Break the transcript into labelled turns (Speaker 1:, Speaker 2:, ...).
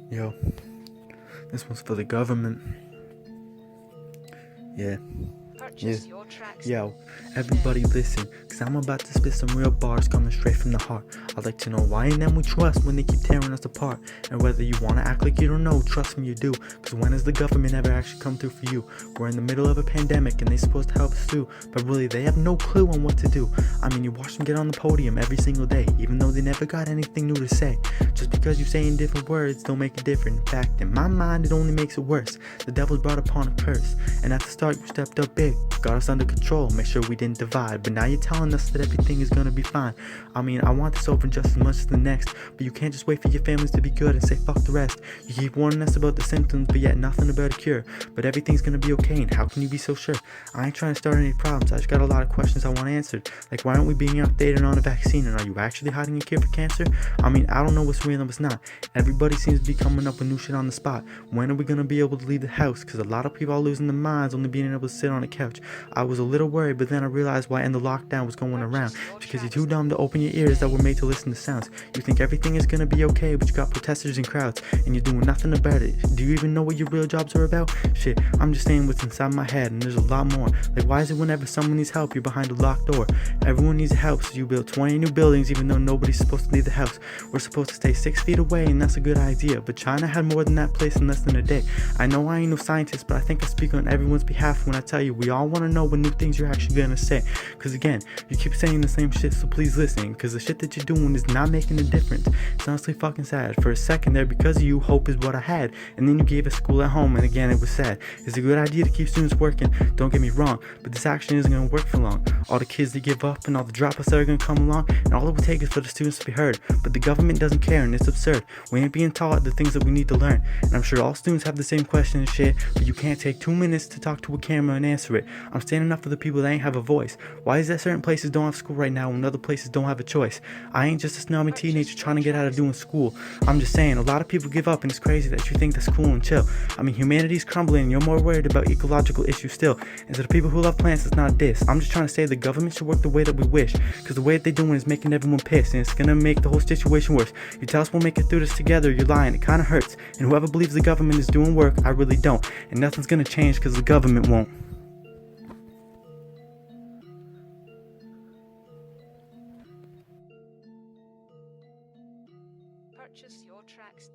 Speaker 1: Yo, this one's for the government. Yeah.
Speaker 2: Purchase your tracks.
Speaker 1: Yo, everybody listen, cause I'm about to spit some real bars coming straight from the heart. I'd like to know why in them we trust when they keep tearing us apart. And whether you wanna act like you don't know, trust me you do. Cause when has the government ever actually come through for you? We're in the middle of a pandemic and they're supposed to help us through, but really they have no clue on what to do. I mean, you watch them get on the podium every single day, even though they never got anything new to say. Just because you're saying different words don't make it different. In fact, in my mind it only makes it worse. The devil's brought upon a curse, and at the start you stepped up big, got us under control, make sure we didn't divide. But now you're telling us that everything is gonna be fine. I mean, I want this over just as much as the next, but you can't just wait for your families to be good and say fuck the rest. You keep warning us about the symptoms, but yet nothing about a cure. But everything's gonna be okay, and how can you be so sure? I ain't trying to start any problems, I just got a lot of questions I want answered. Like, why aren't we being updated on a vaccine, and are you actually hiding a cure for cancer? I mean, I don't know what's real and what's not. Everybody seems to be coming up with new shit on the spot. When are we gonna be able to leave the house? Cause a lot of people are losing their minds only being able to sit on a couch. I was a little worried, but then I realized why in the lockdown was going around. Because you're too dumb to open your ears that were made to listen to sounds. You think everything is gonna be okay, but you got protesters and crowds, and you're doing nothing about it. Do you even know what your real jobs are about? Shit, I'm just saying what's inside my head, and there's a lot more. Like, why is it whenever someone needs help, you're behind a locked door? Everyone needs help, so you build 20 new buildings even though nobody's supposed to leave the house. We're supposed to stay 6 feet away, and that's a good idea, but China had more than that place in less than a day. I know I ain't no scientist, but I think I speak on everyone's behalf when I tell you we all want to know what new things you're actually gonna say. Cause again, you keep saying the same shit, so please listen, cause the shit that you're doing is not making a difference. It's honestly fucking sad. For a second there, because of you, hope is what I had, and then you gave us school at home, and again it was sad. It's a good idea to keep students working, don't get me wrong, but this action isn't gonna work for long. All the kids that give up and all the dropouts that are gonna come along, and all it will take is for the students to be heard. But the government doesn't care, and it's absurd. We ain't being taught the things that we need to learn, and I'm sure all students have the same question and shit, but you can't take 2 minutes to talk to a camera and answer it. I'm standing up for the people that ain't have a voice. Why is that certain places don't have school right now when other places don't have a choice? I ain't just a snobby teenager trying to get out of doing school. I'm just saying, a lot of people give up, and it's crazy that you think that's cool and chill. I mean, humanity's crumbling and you're more worried about ecological issues still. And to the people who love plants, it's not this. I'm just trying to say the government should work the way that we wish, because the way that they're doing is making everyone pissed, and it's gonna make the whole situation worse. You tell us we'll make it through this together, you're lying, it kinda hurts. And whoever believes the government is doing work, I really don't. And nothing's gonna change because the government won't.
Speaker 2: Purchase your tracks.